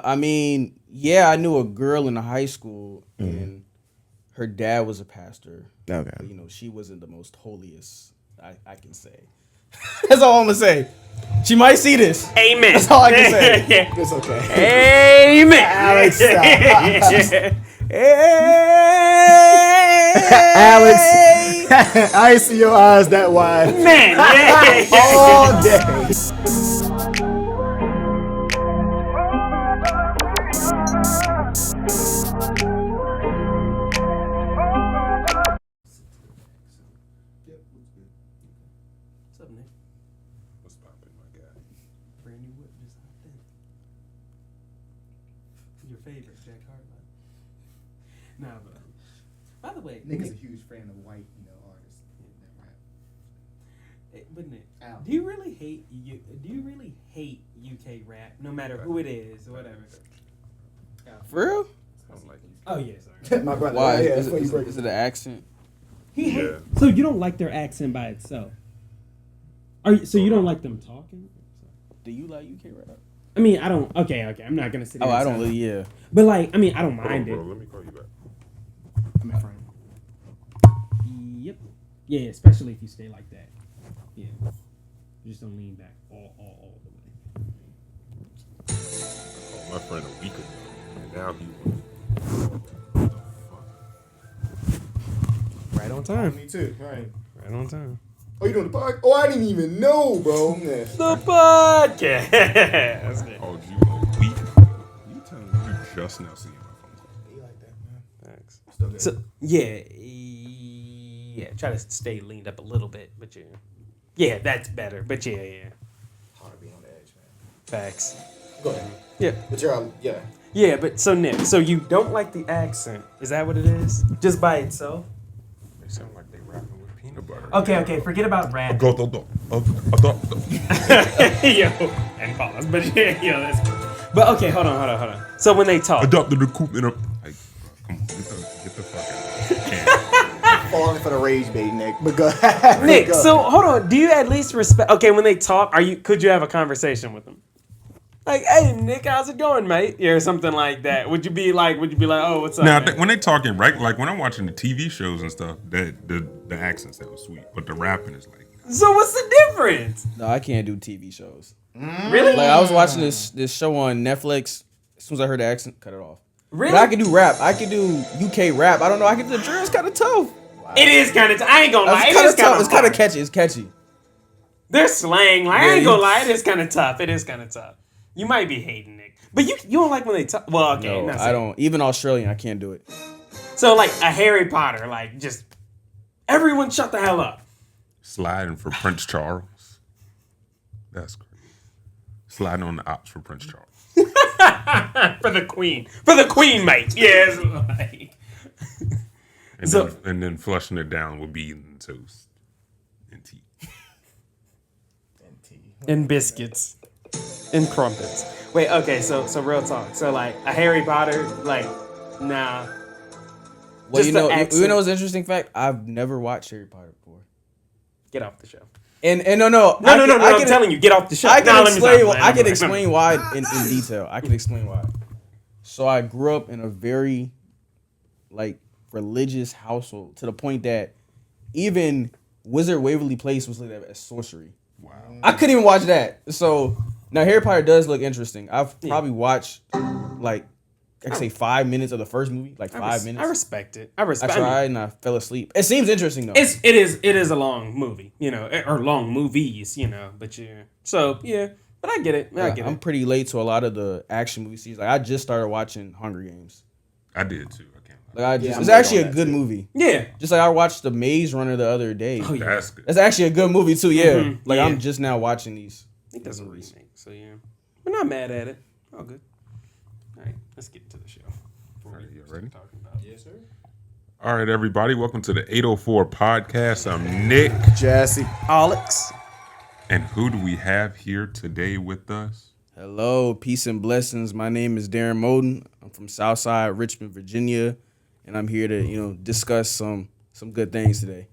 I mean, yeah, I knew a girl in high school, and her dad was a pastor. Okay. But, she wasn't the most holiest, I can say. That's all I'm going to say. She might see this. Amen. That's all I can say. It's okay. Amen. Alex, stop. Alex. I ain't see your eyes that wide. Man. All day. What's up, Nick? What's poppin', my guy? Brand new whip just hopped in. Your favorite, Jack Harlow. Nah, but by the way, Nick is a huge fan of white, artists that rap. But Nick, Ow. do you really hate UK rap, no matter who it is or whatever? For real? Sound like you. Oh yeah, sorry. My brother. Why? Yeah, Is before you break it the accent? Yeah. So you don't like their accent by itself? So you don't like them talking? Do you like UK rap? I mean, I don't. Okay. I'm not gonna sit. Oh, here I and don't say- really, yeah. But like, I mean, I don't Hold on, mind bro. it. Let me call you back. I'm a friend. Yep. Yeah, especially if you stay like that. Yeah. You just don't lean back all the way. I called my friend a week ago, and now he wants. Right on time. Me too. Right. Right on time. Oh, you doing the podcast? Oh, I didn't even know, bro. Yeah. The podcast. Called you a week. You telling me you just now seeing my phone call? You like that, man? Thanks. Still good. So yeah. Try to stay leaned up a little bit, but yeah, that's better. But yeah. Hard to be on the edge, man. Facts. Go ahead. Yeah. But you're all, yeah. Yeah, but so Nick, so you don't like the accent? Is that what it is? Just by itself? They sound like they rapping with peanut butter. Okay. Forget about rap. Go. Yo, and pause. But yeah, that's cool. But okay, hold on. So when they talk, Adopted the coop in a. Like, come on, get the fuck out. Falling for the rage bait, Nick. But go ahead. Nick. Go. So hold on. Do you at least respect? Okay, when they talk, could you have a conversation with them? Like, hey, Nick, how's it going, mate? Or something like that. Would you be like, oh, what's up? Now, man? when they talking right, like when I'm watching the TV shows and stuff, the accent sounds sweet, but the rapping is like. So what's the difference? No, I can't do TV shows. Really? Like, I was watching this show on Netflix. As soon as I heard the accent, cut it off. Really? But I can do rap. I can do UK rap. I don't know. The drill's kind of tough. It is kind of. I ain't gonna lie. It's kind of catchy. It's catchy. Their slang, like, Yeah, I ain't gonna lie, it is kind of tough. You might be hating Nick, but you don't like when they talk. Well, okay, No, not I don't. Even Australian, I can't do it. So like a Harry Potter, like just everyone shut the hell up. Sliding for Prince Charles. That's crazy. Sliding on the ops for Prince Charles. For the queen, mate. Yes. Like, And then flushing it down would be eating toast and tea. and biscuits, and crumpets. Wait, okay, so real talk. So like a Harry Potter, like nah. Well, Just you the know accent. what's an interesting fact? I've never watched Harry Potter before. Get off the show. And no. No. I'm telling you, get off the show. I can Nah, let me explain. stop. I can explain why in detail. I can explain why. So I grew up in a very, like, religious household to the point that even Wizard Waverly Place was looked at as sorcery. Wow. I couldn't even watch that. So now Harry Potter does look interesting. I've probably watched like I can say 5 minutes of the first movie, like 5 minutes. I respect it. I tried and I fell asleep. It seems interesting though. It is a long movie, or long movies, but yeah. So yeah, but I get it. I'm pretty late to a lot of the action movie series. Like I just started watching Hunger Games. I did too. I can't lie. Like I'm it's late actually on a that good too. movie. Yeah. Just like I watched The Maze Runner the other day. Oh yeah. That's good. That's actually a good movie too. Yeah. Mhm. Like Yeah. I'm just now watching these. I think that's a remake. So yeah, we're not mad at it. All good. All right, let's get into the show. All right, you ready? Talking about. Yes, sir. All right, everybody. Welcome to the 804 podcast. I'm Nick. Jesse. Alex. And who do we have here today with us? Hello, peace and blessings. My name is DARIN M. I'm from Southside Richmond, Virginia, and I'm here to discuss some good things today.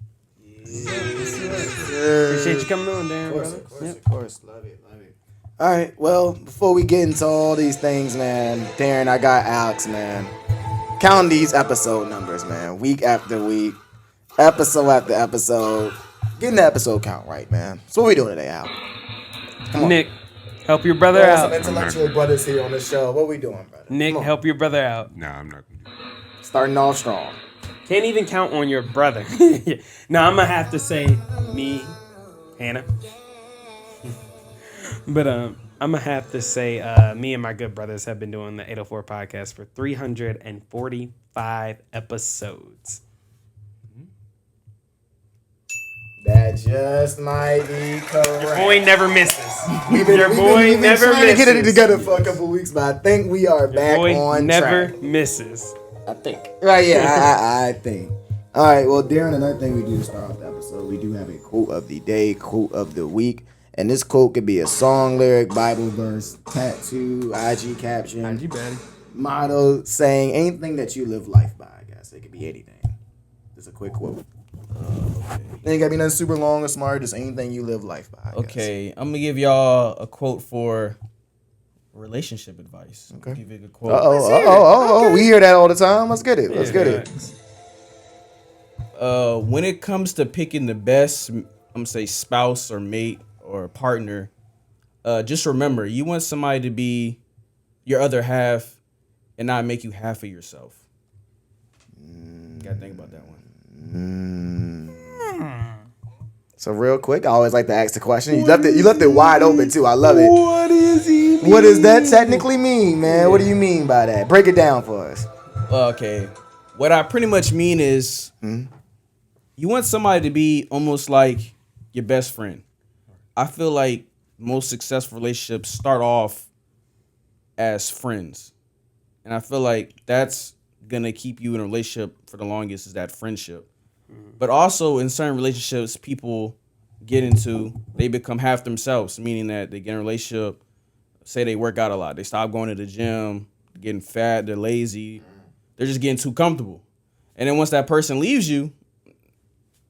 Appreciate you coming on, Dan. Of course, brother. of course, Yep. of course. Love it. All right. Well, before we get into all these things, man, Darren, I got Alex, man. Counting these episode numbers, man. Week after week, episode after episode. Getting the episode count right, man. So what we doing today, Al? Come on. Nick, help your brother Well, some out. intellectual brothers here on the show. What we doing, brother? Nick, Come on. help your brother out. Nah, I'm not gonna do that. Starting off strong. Can't even count on your brother. Now I'm gonna have to say me, Hannah. But I'm gonna have to say me and my good brothers have been doing the 804 podcast for 345 episodes. That just might be correct. Boy never misses. We've Your boy never trying to get it misses. together for a couple weeks, but I think we are back Boy on never track. misses. I think. Right, yeah, I think. All right, well, Darren, another thing we do to start off the episode, we do have a quote of the day, quote of the week. And this quote could be a song lyric, Bible verse, tattoo, IG caption, motto, saying anything that you live life by, I guess. It could be anything. Just a quick quote. It ain't gotta be nothing super long or smart, just anything you live life by, I guess. Okay, I'm gonna give y'all a quote for relationship advice. Okay. Give you a good quote. Oh, we hear that all the time. Let's get it. Let's get it. When it comes to picking the best, I'm gonna say spouse or mate or partner, just remember you want somebody to be your other half and not make you half of yourself. Gotta think about that one. So real quick, I always like to ask the question. You left it wide open too. I love it. What is he? What does that technically mean, man? What do you mean by that? Break it down for us. Okay, what I pretty much mean is you want somebody to be almost like your best friend. I feel like most successful relationships start off as friends. And I feel like that's going to keep you in a relationship for the longest, is that friendship. But also in certain relationships, people get into, they become half themselves, meaning that they get in a relationship, say they work out a lot. They stop going to the gym, getting fat, they're lazy. They're just getting too comfortable. And then once that person leaves you,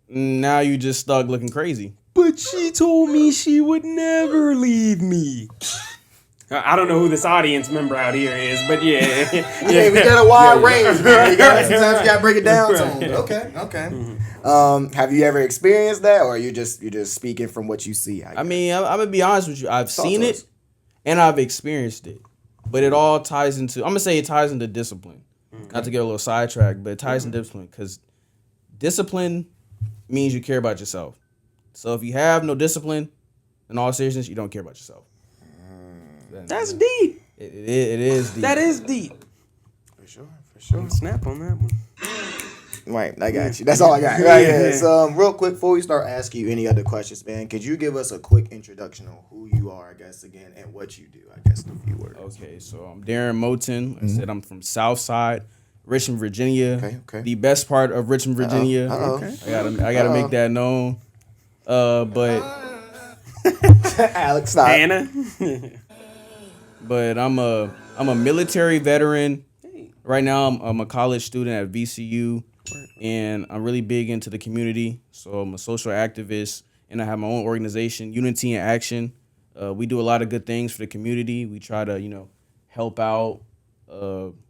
now you just stuck looking crazy. But she told me she would never leave me. I don't know who this audience member out here is, but yeah. Yeah, we got a wide range, man. Sometimes you gotta break it down to them. Okay. Have you ever experienced that, or you're just speaking from what you see? I mean, I'm gonna be honest with you. I've Talk seen to it us. and I've experienced it, but it all ties into. I'm gonna say it ties into discipline. Not to get a little sidetracked, but it ties into discipline, because discipline means you care about yourself. So if you have no discipline, in all seriousness, you don't care about yourself. That's deep. It is deep. That is deep. For sure. Snap on that one. Right, I got you. That's all I got. Right, yeah. So, real quick, before we start asking you any other questions, man, could you give us a quick introduction on who you are, I guess, again, and what you do, I guess, in a few words. Okay, so I'm Darren Moten. Like I said, I'm from Southside Richmond, Virginia. Okay. The best part of Richmond, Virginia. Okay. I gotta make that known. But Alex, stop. Hannah. But I'm a military veteran. Right now, I'm a college student at VCU, and I'm really big into the community. So I'm a social activist, and I have my own organization, Unity in Action. We do a lot of good things for the community. We try to, help out.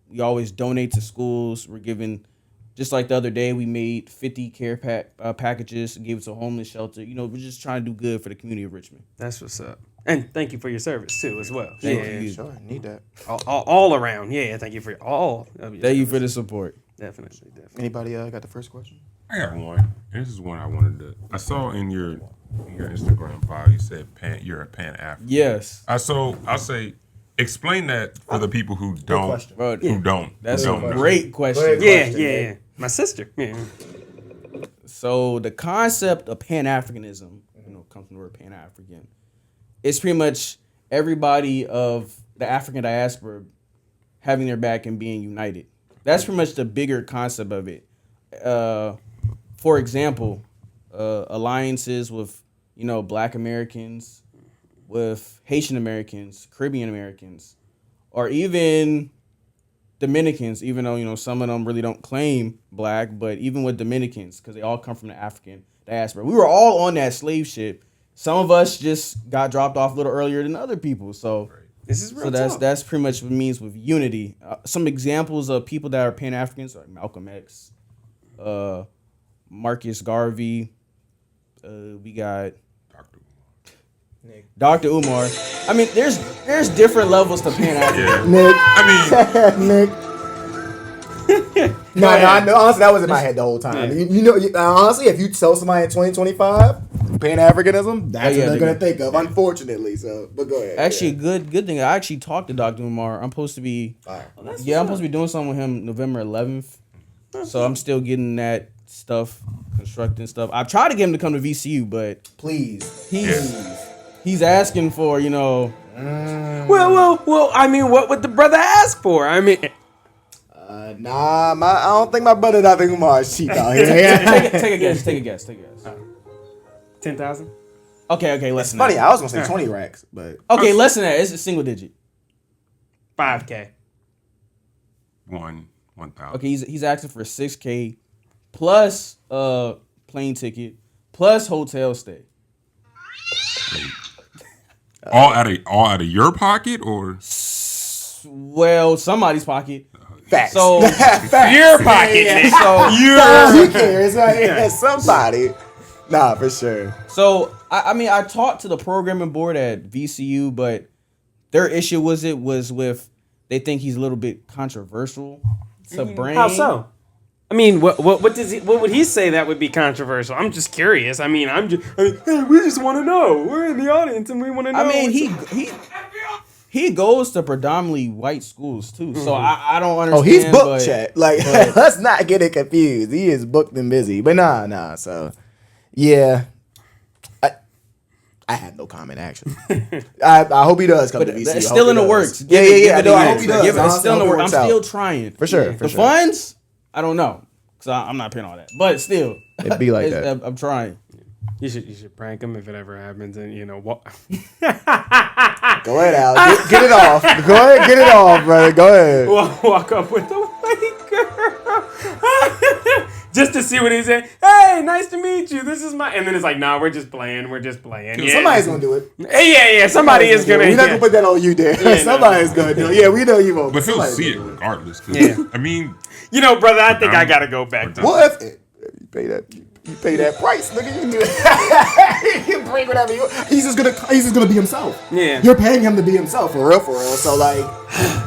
We always donate to schools. We're giving, just like the other day, we made 50 care packages and gave it to a homeless shelter. We're just trying to do good for the community of Richmond. That's what's up. And thank you for your service too, as well. Thank Yeah. you. Sure, need that. All around. Yeah, thank you for all of your Thank you for service. the support. Definitely. Anybody got the first question? I got one. This is one I wanted to. I saw in your Instagram bio you said you're a Pan African. Yes. I'll say explain that for the people who don't question. Bro, who don't. that's who a don't know. great question. Great Yeah, question, yeah. man. My sister. Yeah. So the concept of Pan Africanism, comes from the word Pan African. It's pretty much everybody of the African diaspora having their back and being united. That's pretty much the bigger concept of it. For example, alliances with Black Americans, with Haitian Americans, Caribbean Americans, or even Dominicans, even though some of them really don't claim Black, but even with Dominicans, because they all come from the African diaspora. We were all on that slave ship, some of us just got dropped off a little earlier than other people. So This is real. so that's pretty much what it means with unity. Some examples of people that are Pan Africans, like Malcolm X, Marcus Garvey. We got Dr. Umar. I mean, there's different levels to Pan African. Nick. I mean, Nick. No, honestly, that was in my head the whole time. Yeah. You know, honestly, if you tell somebody in 2025 Pan Africanism, that's what they're gonna think of. Unfortunately, so but go ahead. Actually, good thing. I actually talked to Dr. Umar. I'm supposed to be I'm supposed to be doing something with him November 11th. So I'm still getting that stuff, constructing stuff. I've tried to get him to come to VCU, but Please. he's asking for, Well. I mean, what would the brother ask for? I mean, I don't think my brother Dr. Umar is cheap out here. take a guess. 10,000. Okay, less It's than funny. that. I was gonna say 20 racks, but Okay, less than that. It's a single digit. 5K. 1,000. Okay, he's asking for $6K plus plane ticket plus hotel stay. All out of your pocket, or Well, somebody's pocket. facts. So Facts. Your pocket. Yeah. so Who cares? Right? Yeah, somebody. Nah, for sure. So I mean, I talked to the programming board at VCU, but their issue was with they think he's a little bit controversial to bring. How so? I mean, what would he say that would be controversial? I'm just curious. I mean, hey, we just want to know. We're in the audience and we want to know. I mean, he goes to predominantly white schools too, so I don't understand. Oh, he's booked, but- Chet. Like, let's not get it confused. He is booked and busy. But nah. So, yeah. I have no comment, actually. I hope he does come But to VCU. it's I still hope in he the does. works. Yeah. I hope he does. It's Honestly, still in I the hope it works. I'm works still out. trying. For sure. The funds, I don't know, because I'm not paying all that. But still, It'd be like that. I'm trying. you should prank him if it ever happens, and what? Go ahead, Al. Get it off. Go ahead, get it off, brother. Go ahead. Walk up with the white girl. Just to see what he's saying. Hey, nice to meet you. This is my. And then it's like, nah, we're just playing. Yeah. Somebody's gonna do it. Yeah. Somebody is gonna. We're not gonna put that on you, there. Yeah, Somebody's gonna do it. Yeah, we know you won't. but he'll Somebody's see it gonna do regardless. 'Cause, Yeah. I mean, Brother, I think I gotta go back to. Well, if you pay that price, nigga, you can do it. You can bring whatever you. He's just gonna be himself. Yeah. You're paying him to be himself for real. So like,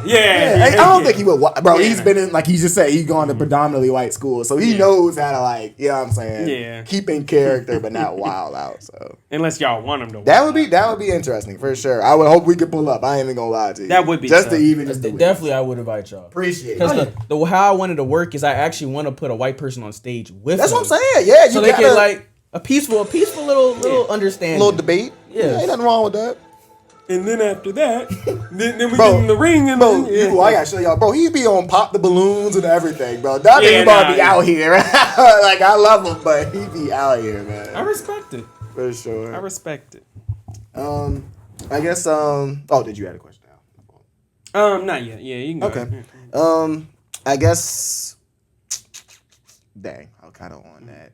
Yeah. I don't think he would. Bro, Yeah. he's been in, like he just said, he's gone to predominantly white school, so he knows how to, like, you know what I'm saying? Yeah. Keep in character, but not wild out. So Unless y'all want him to. that would be interesting for sure. I would hope we could pull up. I ain't even gonna lie to you. That would be just tough. to even just to win. Definitely, I would invite y'all. Appreciate it. Because the how I wanted to work is I actually want to put a white person on stage with. That's them. what I'm saying. Yeah, you So they gotta, can like a peaceful little understanding. little debate. Yeah. Ain't nothing wrong with that. And then after that, then we Bro, get in the ring and Bro, then, I gotta show y'all, bro. He be on Pop the Balloons and everything, bro. That Yeah, nigga about to be nah, out here. Like, I love him, but he be out here, man. I respect it. For sure. I respect it. I guess, oh, did you have a question now? Not yet. Yeah, you can go. Okay. ahead. I guess, dang, I'm kind of on that.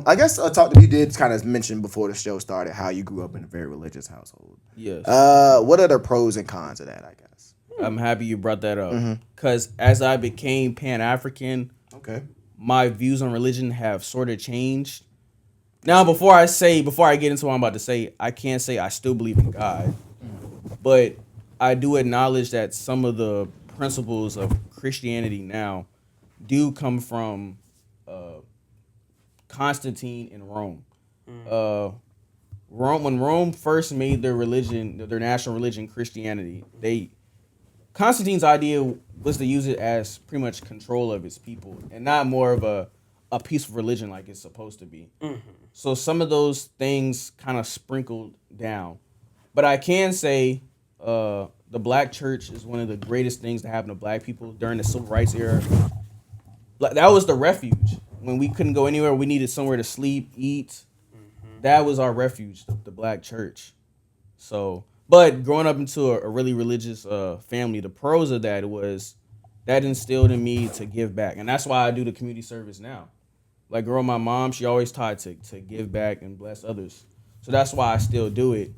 I guess you did kind of mention before the show started how you grew up in a very religious household. Yes. What are the pros and cons of that, I guess? I'm happy you brought that up because as I became Pan African, Okay. my views on religion have sort of changed. Now, before I get into what I'm about to say, I can't say I still believe in God, but I do acknowledge that some of the principles of Christianity now do come from Constantine in Rome. When Rome first made their national religion, Christianity, Constantine's idea was to use it as pretty much control of his people and not more of a peaceful religion like it's supposed to be. So some of those things kind of sprinkled down. But I can say the black church is one of the greatest things to happen to black people during the civil rights era. That was the refuge. When we couldn't go anywhere, we needed somewhere to sleep, eat. That was our refuge, the black church. So, but growing up into a really religious family, the pros of that was that instilled in me to give back. And that's why I do the community service now. Like, my mom, she always taught to give back and bless others. So that's why I still do it.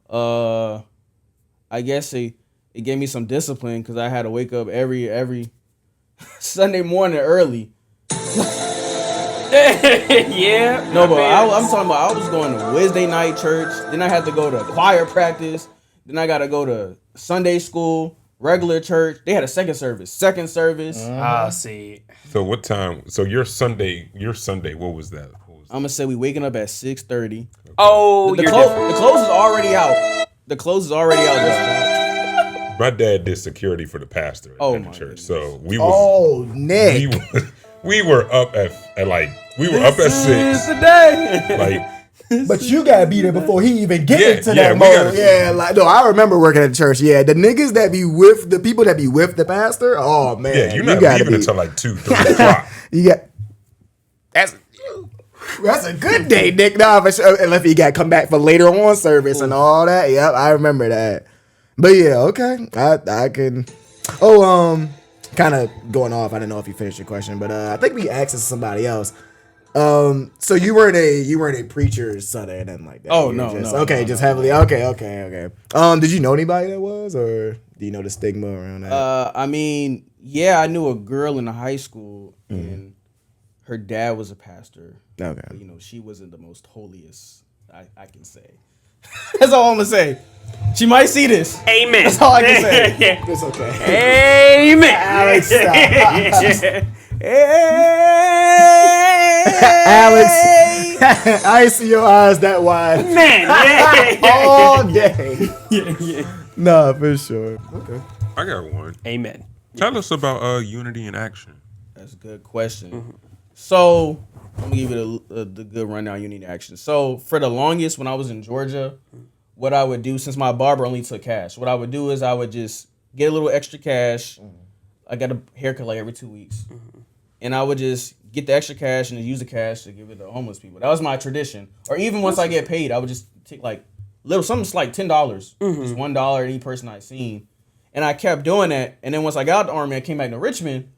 I guess it gave me some discipline because I had to wake up every Sunday morning early. Yeah. No, but I'm talking about I was going to Wednesday night church. Then I had to go to choir practice. Then I got to go to Sunday school, regular church. They had a second service. See. So what time? So your Sunday, what was that? I'm gonna say we waking up at 6:30. Oh, The you're clothes is already out. The clothes is already out this morning. My dad did security for the pastor at the church, goodness. so we was Nick. we were up at 6. Today. Like, But you gotta be there before he even get into yeah, that we mode. gotta- Yeah, like no, I remember working at church. Yeah, the niggas that be with the people that be with the pastor. Oh man, yeah, you're not gotta leaving be, until like 2, 3 o'clock. You got that's a good day, Nick. Nah, for sure. Unless you got to come back for later on service and all that. Yep, I remember that. But yeah, okay, I can. Oh, kind of going off. I don't know if you finished your question, but I think we asked somebody else. So you weren't a preacher's son or anything like that. Oh, You were no, just, no, okay, no, just no. heavily. Okay. Did you know anybody that was, or do you know the stigma around that? I mean, yeah, I knew a girl in high school, and her dad was a pastor. Okay. But, you know, she wasn't the most holiest, I can say. That's all I'm gonna say. She might see this. Amen. That's all I can say. It's okay. Amen. Alex, stop. Alex. Alex, I ain't see your eyes that wide Man. all day. Nah, for sure. Okay. I got one. Amen. Tell us about unity in action. That's a good question. So I'm gonna give you the good rundown. You need action. So for the longest, when I was in Georgia, what I would do, since my barber only took cash, what I would do is I would just get a little extra cash. I got a haircut like every 2 weeks, and I would just get the extra cash and then use the cash to give it to homeless people. That was my tradition. Or even once I get paid, I would just take like something like $10, just $1 any person I seen, and I kept doing that. And then once I got out the army, I came back to Richmond.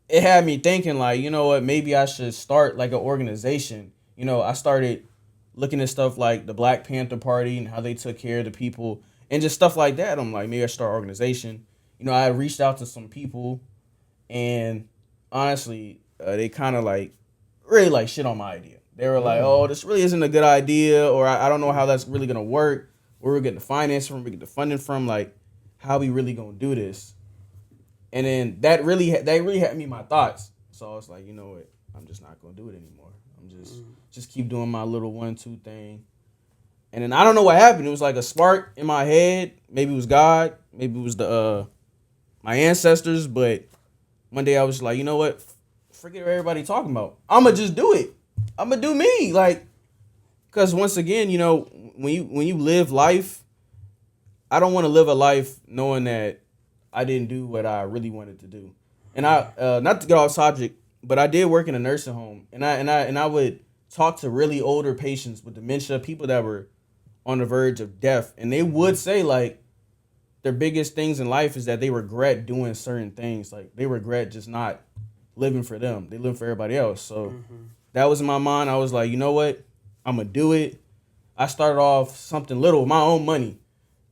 It had me thinking, like, you know what, maybe I should start like an organization. You know, I started looking at stuff like the Black Panther Party and how they took care of the people and just stuff like that. I'm like, maybe I should start an organization. You know, I reached out to some people, and honestly, they kind of like really like shit on my idea. They were like, oh, this really isn't a good idea, or I don't know how that's really going to work. Where we're getting the finance from, we get the funding from, like, how we really going to do this? And then that really had me in my thoughts. So I was like, you know what? I'm just not gonna do it anymore. I'm just keep doing my little 1-2 thing. And then I don't know what happened. It was like a spark in my head. Maybe it was God. Maybe it was my ancestors. But one day I was like, you know what? Forget what everybody talking about. I'ma just do it. I'ma do me. Like, cause once again, you know, when you live life, I don't want to live a life knowing that I didn't do what I really wanted to do. And I not to get off subject, but I did work in a nursing home, and I would talk to really older patients with dementia, people that were on the verge of death, and they would say like their biggest things in life is that they regret doing certain things. Like they regret just not living for them. They live for everybody else. So that was in my mind. I was like, you know what? I'm gonna do it. I started off something little with my own money.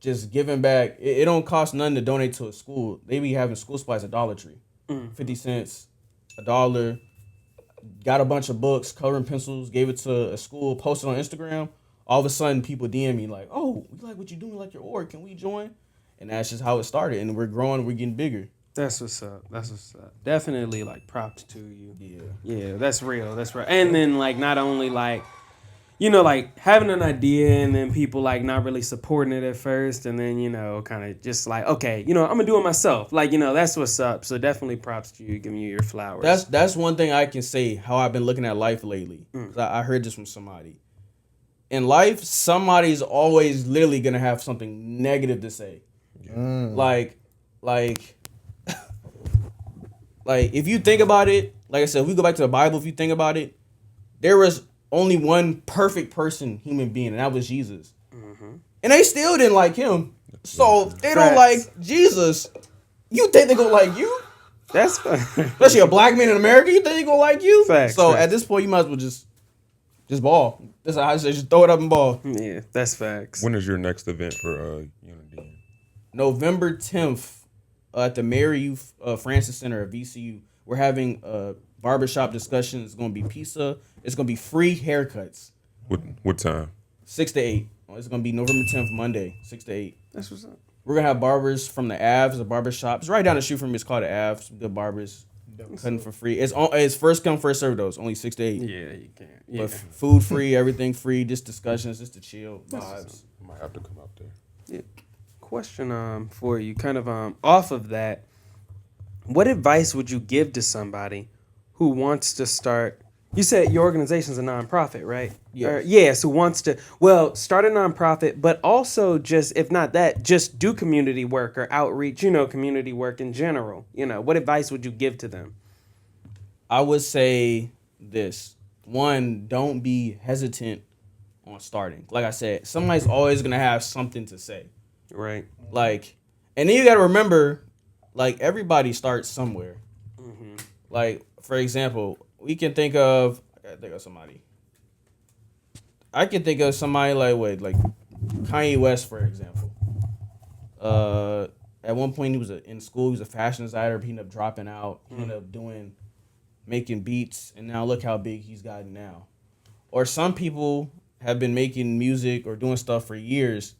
Just giving back. It don't cost nothing to donate to a school. They be having school supplies at Dollar Tree. 50 cents, $1. Got a bunch of books, coloring pencils, gave it to a school, posted on Instagram. All of a sudden, people DM me like, oh, we like what you're doing, like your org. Can we join? And that's just how it started. And we're growing, we're getting bigger. That's what's up. That's what's up. Definitely like props to you. Yeah. Yeah, that's real. That's right. And then like not only like, you know, like having an idea and then people like not really supporting it at first, and then, you know, kind of just like, okay, you know, I'm gonna do it myself. Like, you know, that's what's up. So definitely props to you, giving you your flowers. That's one thing I can say how I've been looking at life lately. 'Cause I heard this from somebody. In life, somebody's always literally gonna have something negative to say. Like if you think about it, like I said, if we go back to the Bible, if you think about it, there was only one perfect person, human being, and that was Jesus. And they still didn't like him. So if they don't like Jesus, you think they're gonna like you? That's Especially a black man in America, you think they're gonna like you? Facts, So facts. at this point, you might as well just Just ball. That's how I say. Just throw it up and ball. Yeah, that's facts. When is your next event for Unity? November 10th at the Mary Youth Francis Center at VCU. We're having a barbershop discussion. It's going to be pizza. It's going to be free haircuts. What time? 6 to 8. It's going to be November 10th, Monday, 6 to 8. That's what's up. We're going to have barbers from the Avs, the barbershop. It's right down the street from me. It's called the Avs. Some good barbers. Cutting for free. It's first come, first serve, though. It's only 6 to 8. Yeah, you can. Yeah. But food free, everything free, just discussions, just to chill vibes. I might have to come out there. Yeah. Question for you, kind of off of that, what advice would you give to somebody who wants to start? You said your organization's a nonprofit, right? Yes. Yes, who wants to start a nonprofit, but also just, if not that, just do community work or outreach, community work in general. What advice would you give to them? I would say this. One, don't be hesitant on starting. Like I said, somebody's always going to have something to say. Right. Like, and then you got to remember, like, everybody starts somewhere. Mm-hmm. Like, for example, I can think of somebody. I can think of somebody like Kanye West, for example. At one point, he was in school. He was a fashion designer, but he ended up dropping out. He ended up making beats, and now look how big he's gotten now. Or some people have been making music or doing stuff for years,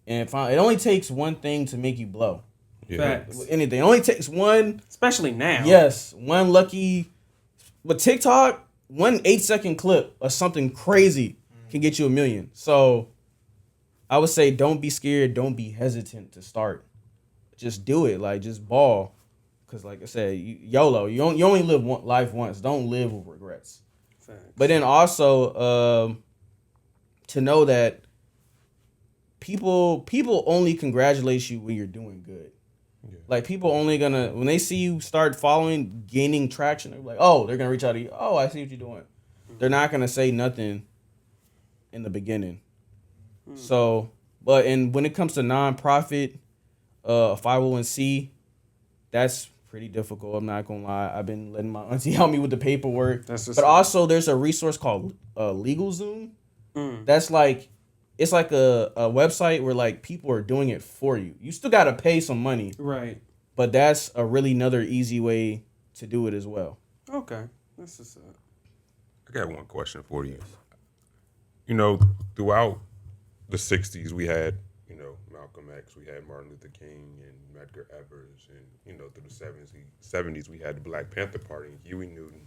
and it only takes one thing to make you blow. Yeah. Facts. Anything. It only takes one. Especially now. Yes, one lucky. But TikTok, 1 8-second clip of something crazy can get you 1 million. So I would say don't be scared. Don't be hesitant to start. Just do it. Like, just ball. Because like I said, YOLO. You only live life once. Don't live with regrets. Facts. But then also to know that people only congratulate you when you're doing good. Yeah. Like, people only gonna, when they see you start following, gaining traction, they're like, oh, they're gonna reach out to you. Oh, I see what you're doing. They're not gonna say nothing in the beginning. So, and when it comes to nonprofit, 501c, that's pretty difficult. I'm not gonna lie. I've been letting my auntie help me with the paperwork. But also, there's a resource called LegalZoom. That's like, it's like a website where like people are doing it for you. You still gotta pay some money, Right. but that's a really another easy way to do it as well. Okay. That's what's up. I got one question for you. Throughout the 60s, we had, Malcolm X, we had Martin Luther King and Medgar Evers, and, through the 70s, we had the Black Panther Party, Huey Newton,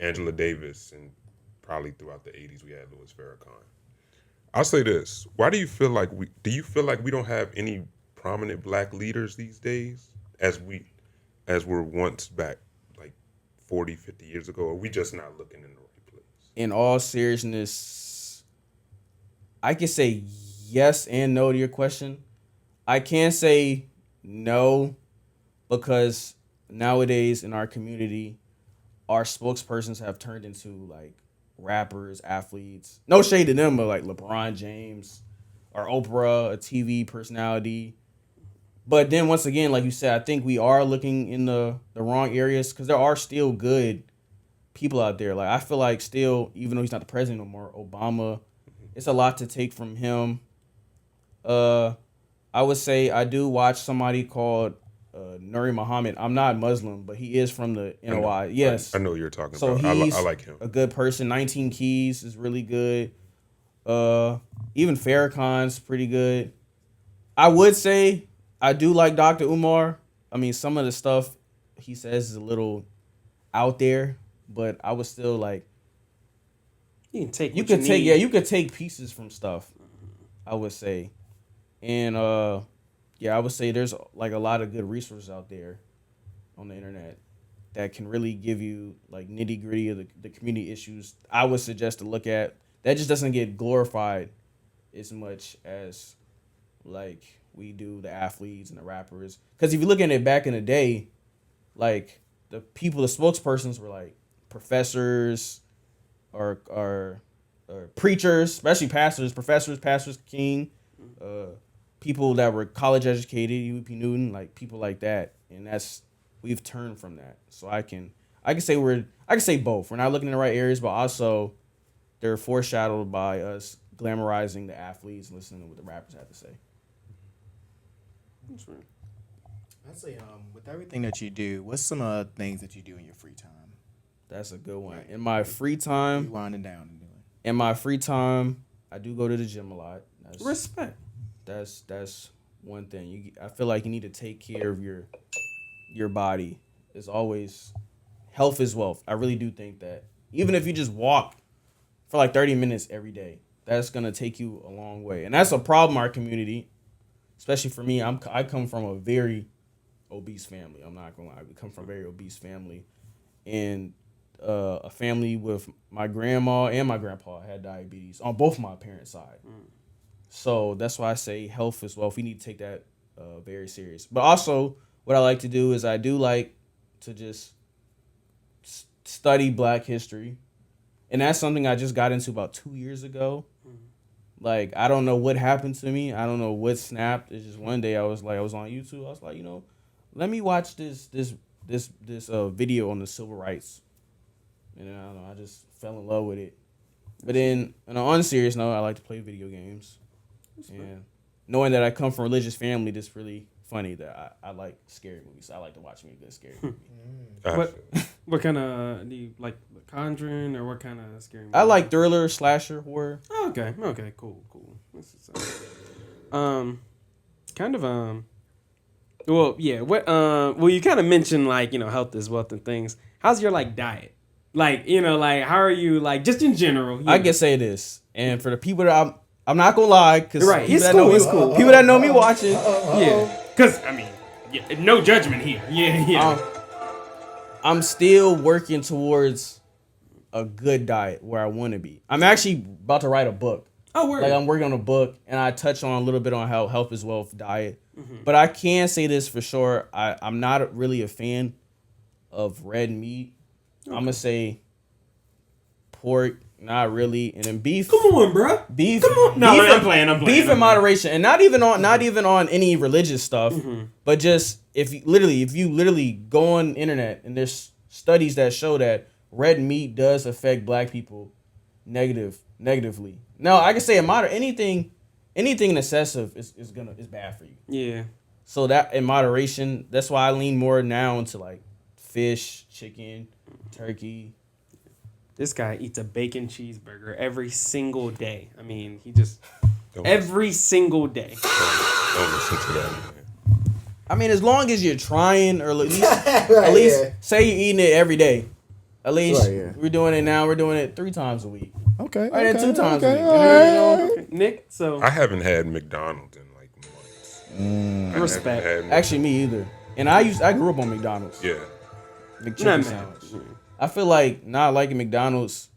Angela Davis, and probably throughout the 80s, we had Louis Farrakhan. I'll say this. Why do you feel like we don't have any prominent black leaders these days as were once back like 40, 50 years ago? Or are we just not looking in the right place? In all seriousness, I can say yes and no to your question. I can say no because nowadays in our community, our spokespersons have turned into like rappers, athletes. No shade to them, but like LeBron James or Oprah, a TV personality. But then once again, like you said, I think we are looking in the wrong areas because there are still good people out there. Like, I feel like still, even though he's not the president no more, Obama, it's a lot to take from him. I would say I do watch somebody called Nuri Muhammad. I'm not Muslim, but he is from the NOI. Yes. I know what you're talking So about. he's I like him. a good person. 19 Keys is really good. Even Farrakhan's pretty good. I would say I do like Dr. Umar. I mean, some of the stuff he says is a little out there, but I would still like. You can take. You could take pieces from stuff. I would say, and I would say there's like a lot of good resources out there on the internet that can really give you like nitty gritty of the community issues. I would suggest to look at that. Just doesn't get glorified as much as like we do the athletes and the rappers. Because if you look at it back in the day, like the spokespersons were like professors or preachers, especially pastors, professors, pastors, king, people that were college educated, UP Newton, like people like that. And we've turned from that. So I can say both. We're not looking in the right areas, but also they're foreshadowed by us glamorizing the athletes and listening to what the rappers have to say. That's right. I'd say, with everything that you do, what's some things that you do in your free time? That's a good one. Right. In my free You time, winding down and doing. in my free time, I do go to the gym a lot. Respect. That's one thing. I feel like you need to take care of your body. It's always health is wealth. I really do think that. Even if you just walk for like 30 minutes every day, that's gonna take you a long way. And that's a problem in our community, especially for me. I come from a very obese family. I'm not gonna lie. We come from a very obese family, and a family with my grandma and my grandpa had diabetes on both my parents' side. So that's why I say health is wealth. We need to take that very serious. But also, what I like to do is I do like to just study Black history, and that's something I just got into about 2 years ago. Like, I don't know what happened to me. I don't know what snapped. It's just one day I was on YouTube. I was like, let me watch this video on the civil rights. And I don't know, I just fell in love with it. But then, on an unserious note, I like to play video games. And knowing that I come from a religious family, that's really funny that I like scary movies. I like to watch me a good scary movie. What kind of do you like? The Conjuring or what kind of scary movie? I like thriller, slasher, horror. Oh, okay, cool. This is, kind of well, yeah. Well, you kind of mentioned like health is wealth and things. How's your like diet? Like like how are you like just in general? I can say this, and for the people that I'm not gonna lie, because right, it's cool. People that know me watching, yeah. Because I mean, no judgment here. Yeah. I'm still working towards a good diet where I want to be. I'm actually about to write a book. Oh, word. Like I'm working on a book, and I touch on a little bit on how health is wealth diet. But I can say this for sure. I'm not really a fan of red meat. Okay. I'm gonna say pork, not really, and then beef. Come on, bro. Beef. Come on. No, I'm playing. Beef in moderation, and not even on any religious stuff, but just if you literally go on the internet, and there's studies that show that red meat does affect Black people negatively. Now I can say in anything excessive is bad for you. Yeah. So that in moderation, that's why I lean more now into like fish, chicken, turkey. This guy eats a bacon cheeseburger every single day. I mean, he just every single day. Don't listen to that, man. I mean, as long as you're trying, or at least say you're eating it every day. At least we're doing it now. We're doing it 3 times a week. Okay. Right, and 2 times a week. Okay. Nick, so I haven't had McDonald's in like months. Respect. Actually, me either. And I grew up on McDonald's. Yeah. McChicken sandwich. I feel like not liking McDonald's.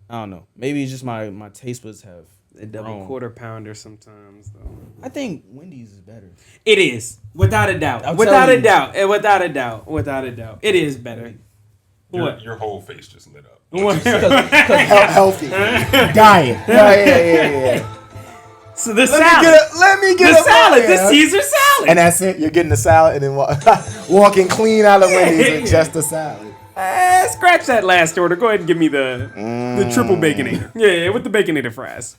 I don't know. Maybe it's just my taste buds have a double grown. quarter pounder sometimes though. I think Wendy's is better. It is without a doubt. Without a doubt. It is better. Your whole face just lit up. Healthy diet. Yeah. So the salad. Let me get the salad. The Caesar salad. And that's it. You're getting the salad and then walking clean out of Wendy's with just the salad. Scratch that last order. Go ahead and give me the triple baconator. Yeah, with the baconator fries.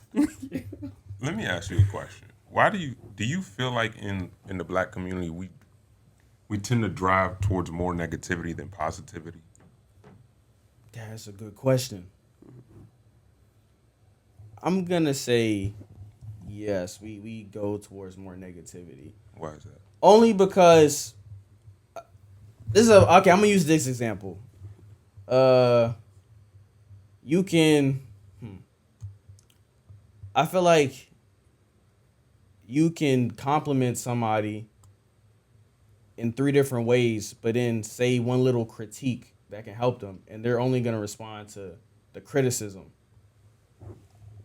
Let me ask you a question. Why do you feel like in the Black community we tend to drive towards more negativity than positivity? That's a good question. I'm gonna say yes. We go towards more negativity. Why is that? Only because I'm gonna use this example. You can. I feel like you can compliment somebody in 3 different ways, but then say one little critique that can help them, and they're only gonna respond to the criticism.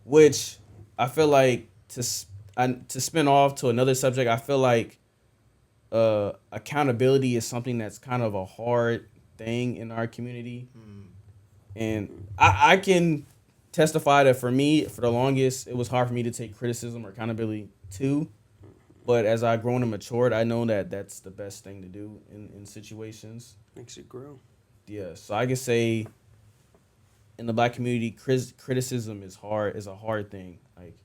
Which I feel like to spin off to another subject, I feel like accountability is something that's kind of a hard thing in our community. And I can testify that for me, for the longest, it was hard for me to take criticism or accountability too. But as I've grown and matured, I know that that's the best thing to do in situations. Makes you grow. Yeah, so I can say in the black community, criticism is a hard thing. Like,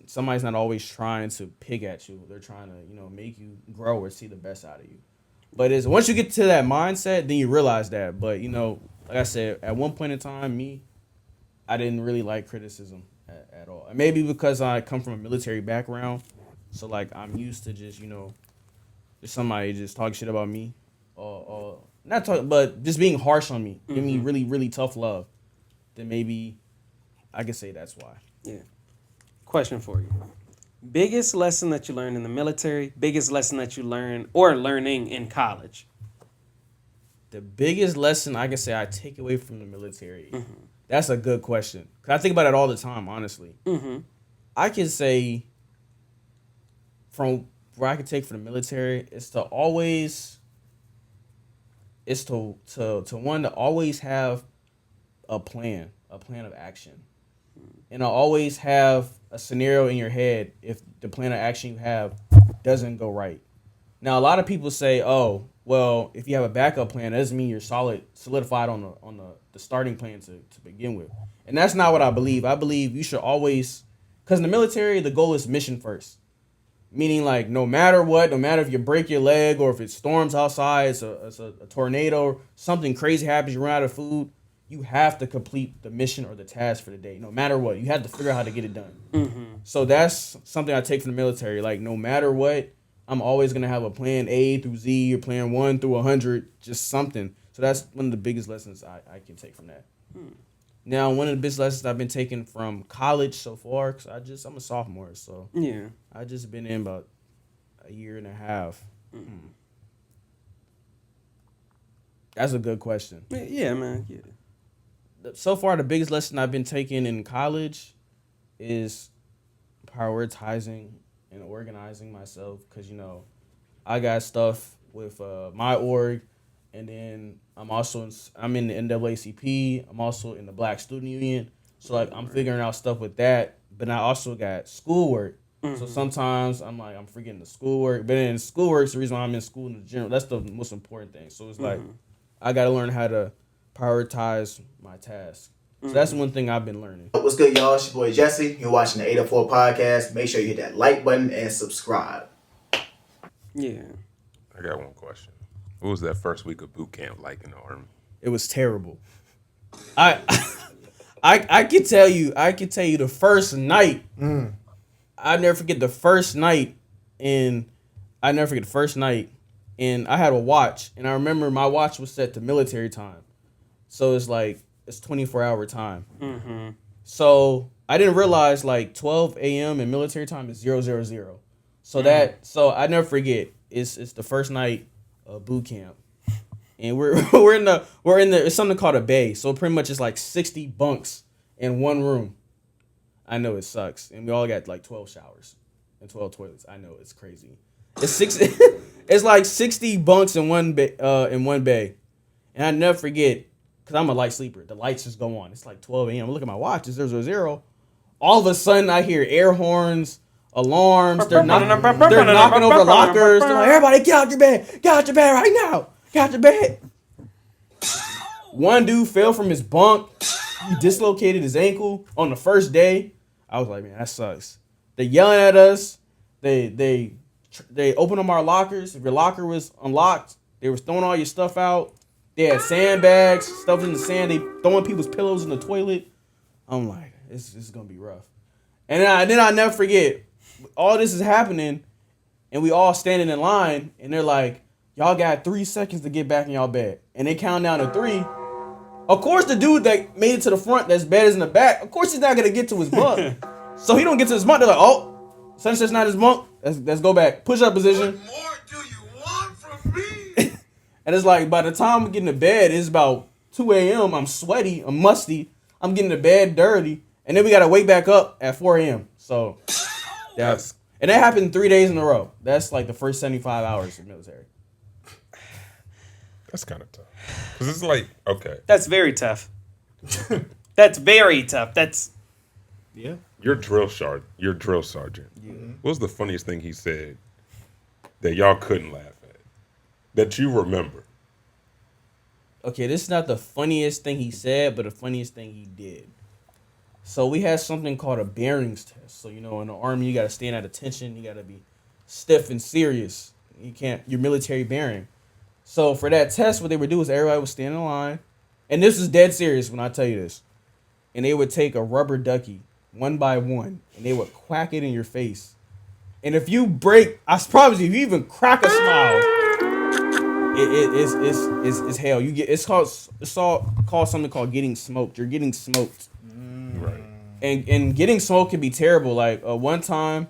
somebody's not always trying to pick at you. They're trying to, make you grow or see the best out of you. But once you get to that mindset, then you realize that. But, like I said, at one point in time, I didn't really like criticism at all. And maybe because I come from a military background, so, like, I'm used to just, just somebody just talking shit about me. Not talking, but just being harsh on me. Give me really, really tough love. Then maybe I could say that's why. Yeah. Question for you. Biggest lesson that you learned in the military, biggest lesson that you learned or learning in college? The biggest lesson I can say I take away from the military. That's a good question. Because I think about it all the time, honestly. I can say from where I can take from the military is to always, to always have a plan of action. And I always have a scenario in your head if the plan of action you have doesn't go right. Now, a lot of people say, oh, well, if you have a backup plan, that doesn't mean you're solidified on the starting plan to begin with. And that's not what I believe. I believe you should always, because in the military, the goal is mission first. Meaning, like, no matter what, no matter if you break your leg or if it storms outside, it's a tornado, something crazy happens, you run out of food, you have to complete the mission or the task for the day. No matter what, you have to figure out how to get it done. So that's something I take from the military. Like, no matter what, I'm always going to have a plan A through Z or plan 1 through 100, just something. So that's one of the biggest lessons I can take from that. Now, one of the biggest lessons I've been taking from college so far, because I'm a sophomore, so yeah, I just been in about a year and a half. That's a good question. Yeah, man. Yeah. So far, the biggest lesson I've been taking in college is prioritizing and organizing myself, because I got stuff with my org, and then I'm in the NAACP. I'm also in the Black Student Union, so like I'm figuring out stuff with that. But I also got schoolwork, so sometimes I'm forgetting the schoolwork. But then schoolwork's the reason why I'm in school in the general. That's the most important thing. So it's like I got to learn how to prioritize my tasks. So that's one thing I've been learning. What's good, y'all? It's your boy Jesse. You're watching the 804 podcast. Make sure you hit that like button and subscribe. Yeah. I got one question. What was that first week of boot camp like in the Army? It was terrible. I can tell you the first night. I never forget the first night, and I had a watch, and I remember my watch was set to military time, so it's 24-hour time. So I didn't realize 12 a.m. in military time is 000. So I never forget. It's the first night of boot camp, and we're in the it's something called a bay. So pretty much it's 60 bunks in one room. I know it sucks, and we all got 12 showers and 12 toilets. I know it's crazy. It's 60 bunks in one bay, and I never forget. Because I'm a light sleeper. The lights just go on. It's 12 a.m. I look at my watch. It's 000. All of a sudden, I hear air horns, alarms. They're knocking over lockers. They're like, everybody, get out your bed. Get out your bed right now. Get out your bed. One dude fell from his bunk. He dislocated his ankle on the first day. I was like, man, that sucks. They're yelling at us. They opened up our lockers. If your locker was unlocked, they were throwing all your stuff out. They had sandbags, stuff in the sand. They throwing people's pillows in the toilet. I'm like, this is gonna be rough. And then I never forget, all this is happening, and we all standing in line, and they're like, y'all got 3 seconds to get back in y'all bed. And they count down to 3. Of course, the dude that made it to the front, that's bed is in the back, of course he's not gonna get to his bunk. So he don't get to his bunk. They're like, oh, Sunset's not his bunk. Let's go back. Push up position. What more do you want from me? And it's by the time we get into bed, it's about 2 a.m. I'm sweaty. I'm musty. I'm getting to bed dirty. And then we got to wake back up at 4 a.m. So, and that happened 3 days in a row. That's the first 75 hours of military. That's kind of tough. Because it's okay. That's very tough. That's very tough. Yeah. Your drill sergeant. Yeah. What was the funniest thing he said that y'all couldn't laugh at? That you remember? okay, this is not the funniest thing he said, but the funniest thing he did. So we had something called a bearings test. So, you know, in the Army, you got to stand at attention. You got to be stiff and serious. You can't, your military bearing. So for that test, what they would do is everybody would stand in line. And this is dead serious when I tell you this. And they would take a rubber ducky, one by one, and they would quack it in your face. And if you break, I promise you, if you even crack a smile, it's hell. You get it's called something called getting smoked. You're getting smoked. Right. And getting smoked can be terrible. Like one time,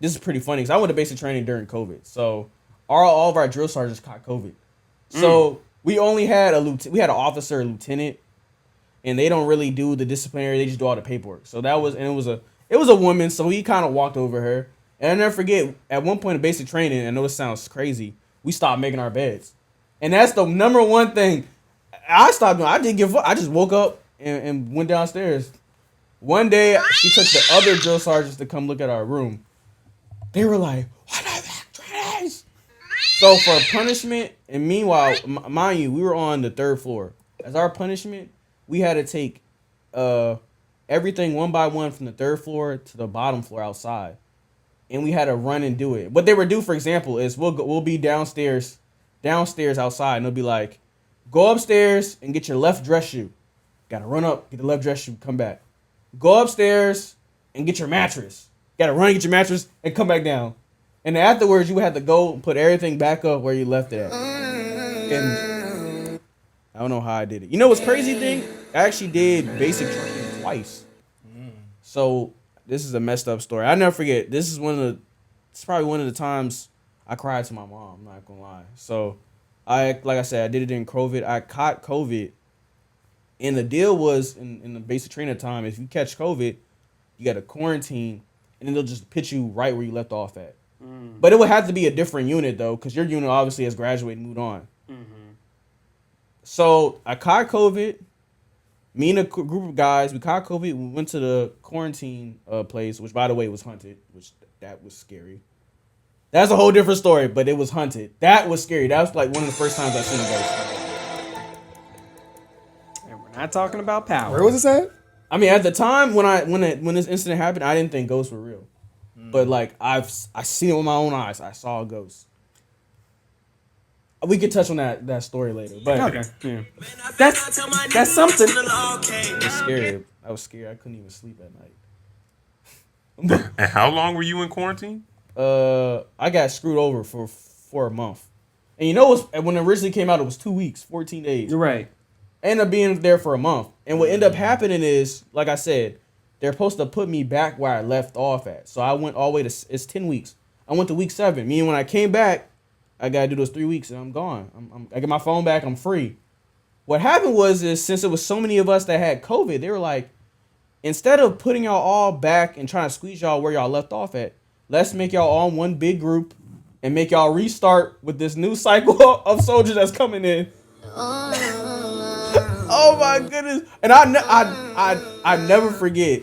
this is pretty funny because I went to basic training during COVID. So all of our drill sergeants caught COVID. So we only had we had an officer, a lieutenant, and they don't really do the disciplinary. They just do all the paperwork. So that was, and it was a woman. So he kind of walked over her. And I never forget, at one point in basic training, I know this sounds crazy, we stopped making our beds. And that's the number one thing I stopped doing. I didn't give up. I just woke up and went downstairs. One day, she took the other drill sergeants to come look at our room. They were like, what are that trash? So for punishment, and meanwhile, mind you, we were on the 3rd floor. As our punishment, we had to take everything one by one from the 3rd floor to the bottom floor outside. And we had to run and do it. What they would do, for example, is we'll be downstairs outside, and they'll be like, go upstairs and get your left dress shoe. Gotta run up, get the left dress shoe, come back. Go upstairs and get your mattress. Gotta run and get your mattress and come back down. And afterwards, you would have to go and put everything back up where you left it at. And I don't know how I did it. You know what's crazy thing? I actually did basic training twice. So this is a messed up story. I never forget. This is it's probably one of the times I cried to my mom. I'm not gonna lie. So like I said, I did it in COVID. I caught COVID, and the deal was in the basic training time, if you catch COVID, you got to quarantine, and then they'll just put you right where you left off at. But it would have to be a different unit though, because your unit obviously has graduated and moved on. So I caught COVID. Me and a group of guys, we caught COVID. We went to the quarantine place, which, by the way, was haunted, which that was scary. That's a whole different story, but it was haunted. That was scary. That was like one of the first times I've seen a ghost. And we're not talking about power. Where was this at? I mean, at the time when this incident happened, I didn't think ghosts were real. But like I seen it with my own eyes. I saw a ghost. We could touch on that story later, but Okay. Yeah. That's something. it was scary. I was scared. I couldn't even sleep at night. And how long were you in quarantine? I got screwed over for a month. And you know when it originally came out, it was 2 weeks, 14 days. You're right. I ended up being there for a month. And what ended up happening is, like I said, they're supposed to put me back where I left off at. So I went all the way it's 10 weeks. I went to week 7. Meaning when I came back, I got to do those 3 weeks and I'm gone. I get my phone back. I'm free. What happened was since it was so many of us that had COVID, they were like, instead of putting y'all all back and trying to squeeze y'all where y'all left off at, let's make y'all all one big group and make y'all restart with this new cycle of soldiers that's coming in. Oh my goodness. And I never forget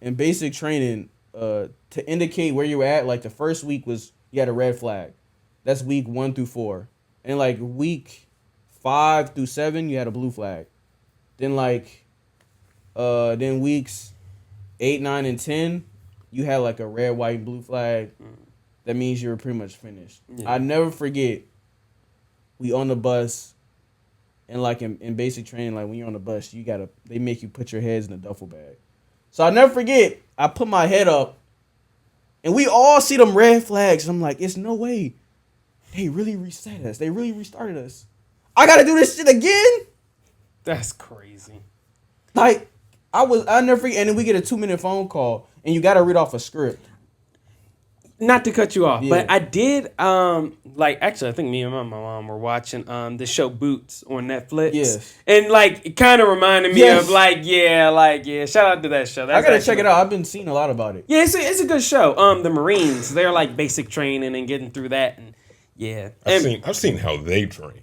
in basic training to indicate where you were at, like the first week was you had a red flag. That's week 1 through 4. And like week 5 through 7 you had a blue flag. Then then weeks 8, 9, and 10 you had like a red, white, and blue flag. That means you were pretty much finished. Yeah. I never forget, we on the bus, and like in basic training, like when you're on the bus, they make you put your heads in a duffel bag. So I never forget, I put my head up, and we all see them red flags. And I'm like, it's no way. They really reset us. They really restarted us. I gotta do this shit again? That's crazy. Like, I never forget, and then we get a 2-minute phone call, and you gotta read off a script. Not to cut you off, Yeah. but I did, actually, I think me and my mom were watching the show Boots on Netflix. Yes. And, it kind of reminded me of, shout out to that show. I gotta check it out. I've been seeing a lot about it. Yeah, it's a good show. The Marines, they're, basic training and getting through that, and, yeah. I've seen how they train.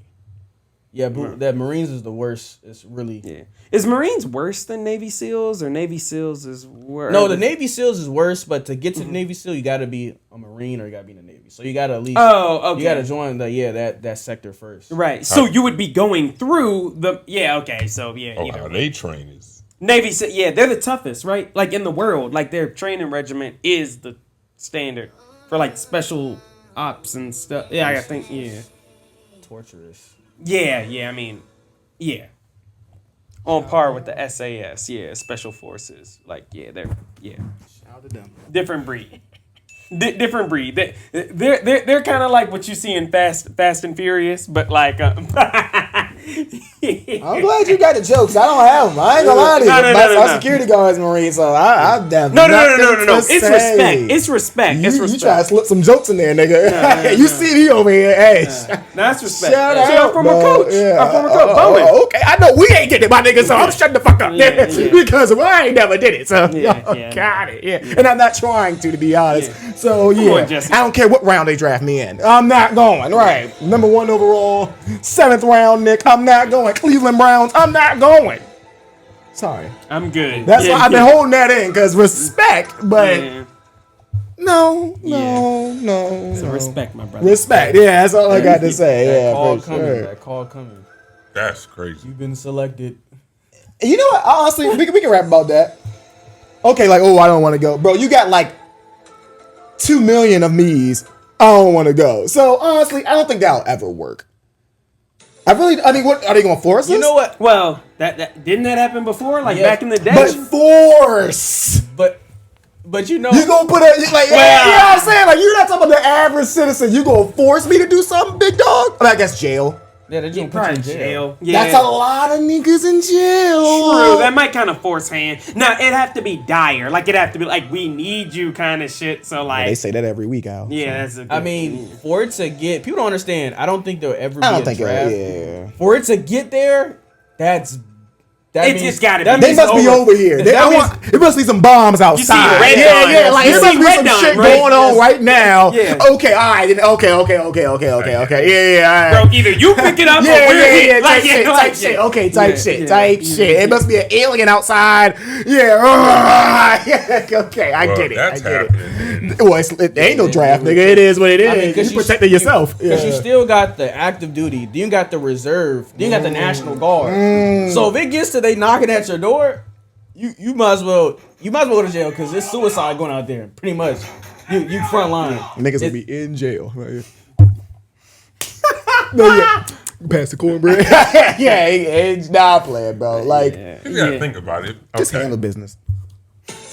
Yeah, that Marines is the worst. It's really Is Marines worse than Navy SEALs, or Navy SEAls is worse? No, the Navy SEAls is worse, but to get to the Navy SEAL, you got to be a Marine or you got to be in the Navy. So you got to at least okay. you got to join that sector first. Right. So you would be going through the okay. So Oh, how they train is Navy. Yeah, they're the toughest, right? Like in the world, like their training regiment is the standard for like special ops and stuff. Yeah, I think Torturous. Yeah. I mean, on par with the SAS. Yeah, special forces. Like they're Shout out to them. different breed. Different breed. They're kind of like what you see in Fast and Furious, but like. I'm glad you got the jokes. I don't have them. I ain't gonna lie to you. My security guard's Marine, so I'm down. No. It's respect. You try to slip some jokes in there, nigga. You see me over here. Hey, that's respect. Shout out, our former coach. Yeah. Our former coach, Bowen. Okay, I know we ain't getting it, my nigga, so I'm shutting the fuck up. Because I ain't never did it. So got it. Yeah. And I'm not trying to be honest. So on, Jesse. I don't care what round they draft me in. I'm not going. Right. Number 1 overall, 7th round, Nick. I'm not going. Cleveland Browns. I'm not going. Sorry. I'm good. That's why I've been holding that in, because respect, but no. So respect, my brother. Respect. Yeah, that's all I got to say. That call coming. that's crazy. You've been selected. You know what? Honestly, we can rap about that. Okay, like, I don't want to go. Bro, you got like 2 million of me's. I don't want to go. So, honestly, I don't think that'll ever work. What are they going to force us? You know what? Well, that didn't that happen before? Like back in the day? But force! But you know. You gonna put you know what I'm saying? Like, you're not talking about the average citizen. You gonna force me to do something, big dog? I guess jail. Yeah, they're just gonna put you in jail. Yeah. That's a lot of niggas in jail. True, that might kind of force hand. Now, it'd have to be dire. Like, it'd have to be like, we need you kind of shit. So, like. They say that every week, Al. Yeah, that's a good, I mean, for it to get. People don't understand. I don't think there'll ever be I don't a think draft. yeah. For it to get there, it's gotta be. They must be over here. It must be some bombs outside. Red Dawn. Like You there see must be Red some Dawn, shit right? going on right now. Yeah. Okay, all right. Okay. Yeah. Bro, either you pick it up or we're here. Type shit. Okay, type shit. It must be an alien outside. Yeah. Okay, I get it. That's happening. Well, it ain't no draft, nigga. It is what it is. I mean, you protecting yourself. Because you still got the active duty, then you got the reserve, then you got the National Guard. So if it gets to they knocking at your door, you might as well go to jail because it's suicide going out there. Pretty much, you front line. Niggas will be in jail. Pass the cornbread. It's not playing, bro. Like, You gotta think about it. just Okay. handle business.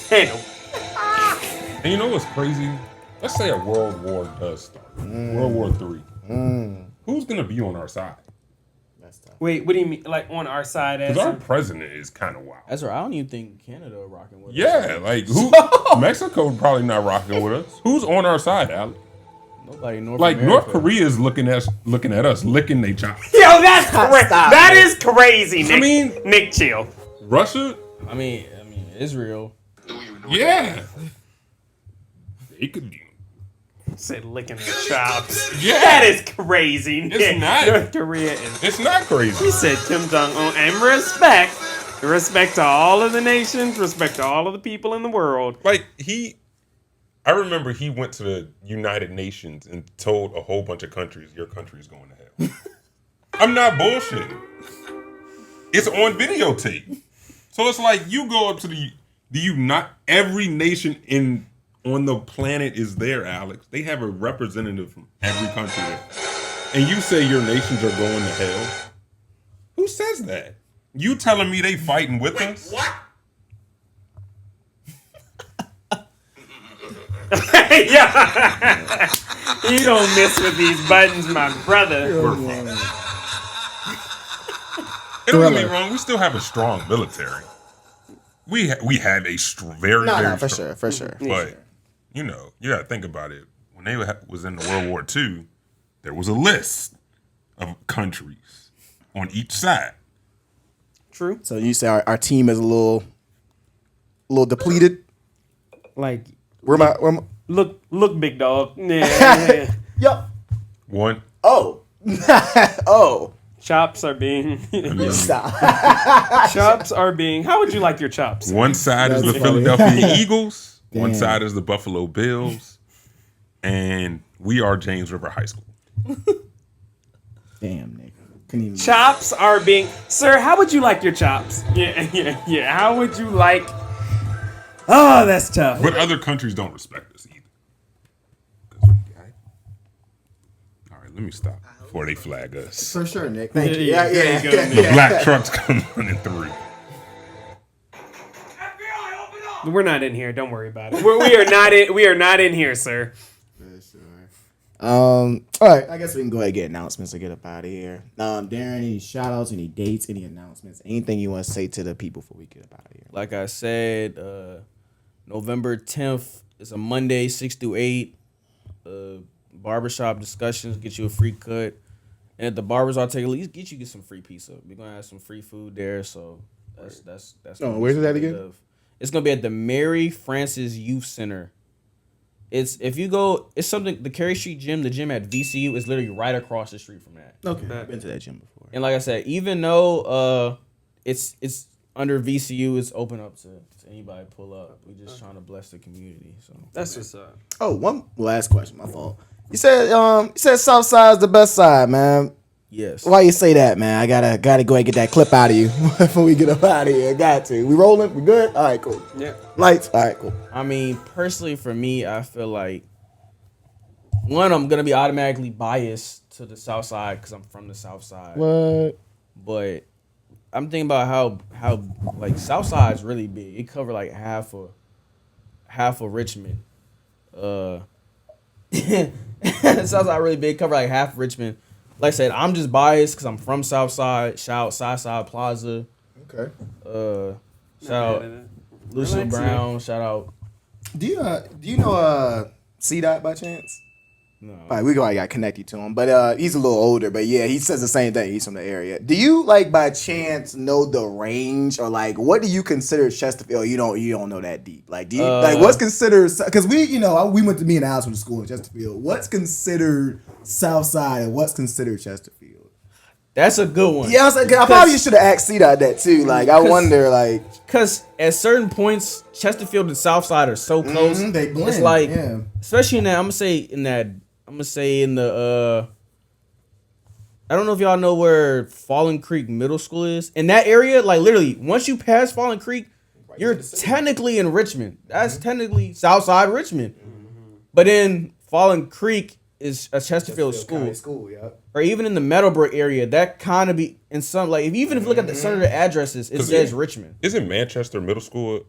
Handle. And you know what's crazy? Let's say a world war does start. World War III. Who's gonna be on our side? Wait, what do you mean? Like on our side? As Because our president is kind of wild. That's right. I don't even think Canada are rocking with us. Yeah, like who? Mexico probably not rocking with us. Who's on our side, Alex? Nobody in North Like America. North Korea is looking at us, licking their chops. Yo, that's crazy. That is crazy, Nick. I mean, Nick, chill. Russia, I mean, Israel. yeah, they could. Said licking their chops. Yeah. That is crazy, Nick. It's not. North Korea is. It's not crazy. He said Kim Jong-un and respect. Respect to all of the nations. Respect to all of the people in the world. Like I remember he went to the United Nations and told a whole bunch of countries, your country's going to hell. I'm not bullshitting. It's on videotape. So it's like you go up to every nation on the planet is there, Alex. They have a representative from every country there. And you say your nations are going to hell? Who says that? You telling me they fighting with us? What? Yeah. You don't mess with these buttons, my brother. We're fine. Don't get me wrong, we still have a strong military. We had a very for strong. sure. But you know, you gotta think about it. When they was in the World War II, there was a list of countries on each side. True. So you say our team is a little depleted. Like, Where my look, big dog. Yeah. Yep. One. Oh. Oh. Chops are being. Stop. Chops are being. How would you like your chops? One side is the That's funny. Philadelphia Eagles. One Damn. side is the Buffalo Bills. And we are James River High School. Damn, nigga. Couldn't even. Chops are being. Sir, how would you like your chops? Yeah. How would you like. Oh, that's tough. But other countries don't respect us either. 'Cause we got it. All right, let me stop before they flag us. For sure, Nick. Thank you. Yeah, Yeah, there you go, The black trucks come running through. We're not in here. Don't worry about it. We are not in. We are not in here, sir. All right. I guess we can go ahead and get announcements to get up out of here. Darren, any shout outs, any dates, any announcements, anything you want to say to the people before we get up out of here? Like I said, November 10th is a Monday, 6 to 8. Barbershop discussions, get you a free cut. And at the barbers, I'll take at least get some free pizza. We're gonna have some free food there, so that's. Oh, where's that again? It's gonna be at the Mary Frances Youth Center. It's something. The Cary Street Gym, the gym at VCU, is literally right across the street from that. Okay, I've been to that gym before. And like I said, even though it's under VCU, it's open up to anybody pull up. We're just trying to bless the community. So That's what's up. Oh, one last question. My fault. You said Southside's the best side, man. yes. Why you say that, man? I gotta go ahead and get that clip out of you before we get up out of here. Got to. We rolling? We good? All right, cool. Yeah. Lights. All right, cool. I mean, personally, for me, I feel like one, I'm gonna be automatically biased to the South Side because I'm from the South Side. What? But I'm thinking about how like South Side is really big. It covered like half of Richmond. South Side really big. Cover like half of Richmond. Like I said, I'm just biased because I'm from South Side. Shout out Southside Plaza. Okay. Shout out Lucia Brown. Shout out. Do you know C-Dot by chance? No. All right, we gotta connect you to him, but he's a little older. But yeah, he says the same thing. He's from the area. Do you like by chance know the range or like what do you consider Chesterfield? You don't know that deep. Like do you like what's considered? Because we went to me and Alex from the school in Chesterfield. What's considered South Side and what's considered Chesterfield? That's a good one. Yeah, I probably should have asked C-Dot that too. Like I wonder like because at certain points Chesterfield and Southside are so close. they blend. It's like yeah. especially in that I'm gonna say in the I don't know if y'all know where Fallen Creek Middle School is. In that area, like literally, once you pass Fallen Creek, you're technically in Richmond. That's technically Southside Richmond. But then Fallen Creek is a Chesterfield school. Yeah. Or even in the Meadowbrook area, that kind of be in some like even if you look at some of the addresses, it says Richmond. Isn't Manchester Middle School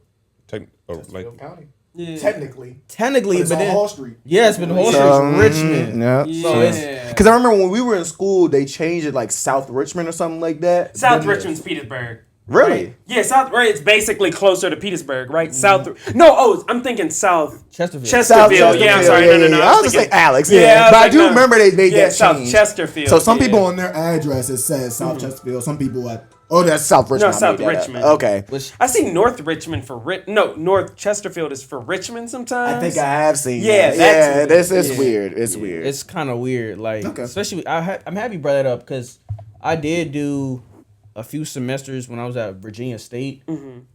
like County. Yeah. Technically, Technically, but on then Hall Street. yes, but Hall Street's Richmond. Yeah. So it's Because I remember when we were in school, they changed it like South Richmond or something like that. South Richmond's Petersburg. Really? Right? Yeah, It's basically closer to Petersburg, right? I'm thinking South Chesterfield. Chesterfield. Yeah, I'm sorry. No. I was just like Alex. Yeah, Yeah, I was but I like, do no. remember they made that South change. Chesterfield. So some yeah. people on their address it says South Chesterfield. Some people that's South Richmond. No, I South made that up. Richmond. Okay. Which I see North Richmond North Chesterfield is for Richmond sometimes. I think I have seen. Yeah, that. that's weird. This is Yeah. weird. It's weird. it's kind of weird, like Okay. especially I'm happy you brought that up because I did do a few semesters when I was at Virginia State,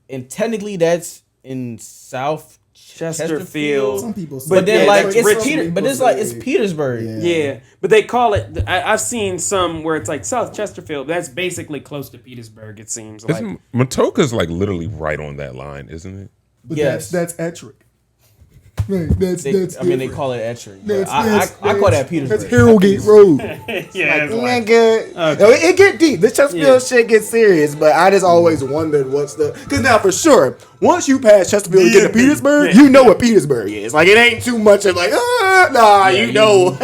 and technically that's in South Chesterfield. Some people say, But then yeah, like that's it's Richmond. it's Petersburg. Yeah, but they call it. I've seen some where it's like South Chesterfield. That's basically close to Petersburg. It seems like. isn't Matoka's like literally right on that line, isn't it? But Yes. that's Ettrick. Right, that's They call it Ettrick. But I call that Petersburg. That's Harrogate Road. yeah, it's like- Nigga. No, it get deep. This Chesterfield shit gets serious, but I just always wondered because now for sure, once you pass Chesterfield and get to Petersburg, you know what Petersburg is. Like it ain't too much of like, you know.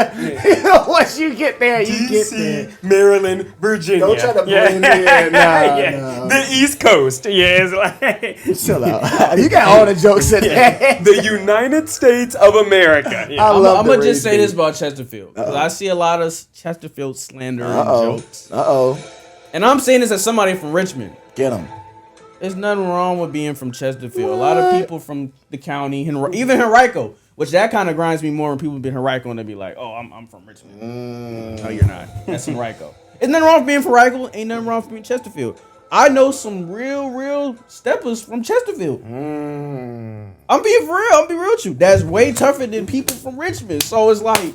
Once you get there, you get there. Maryland, Virginia. Don't try to blend in. Nah. The East Coast. Yeah, it's like Chill out. You got all the jokes in there. the United States of America. Yeah. I love I'm the gonna just say race this beat. about Chesterfield because I see a lot of Chesterfield slander and Uh-oh. jokes, Uh-oh. and I'm saying this as somebody from Richmond. Get him. There's nothing wrong with being from Chesterfield. A lot of people from the county, even Henrico, which that kind of grinds me more when people be Henrico and they be like, "Oh, I'm from Richmond." No, you're not. That's Henrico. There's nothing wrong with being from Rikle. Ain't nothing wrong with being Chesterfield. I know some real steppers from Chesterfield. I'm being for real. I'm being real with you. That's way tougher than people from Richmond. So it's like, we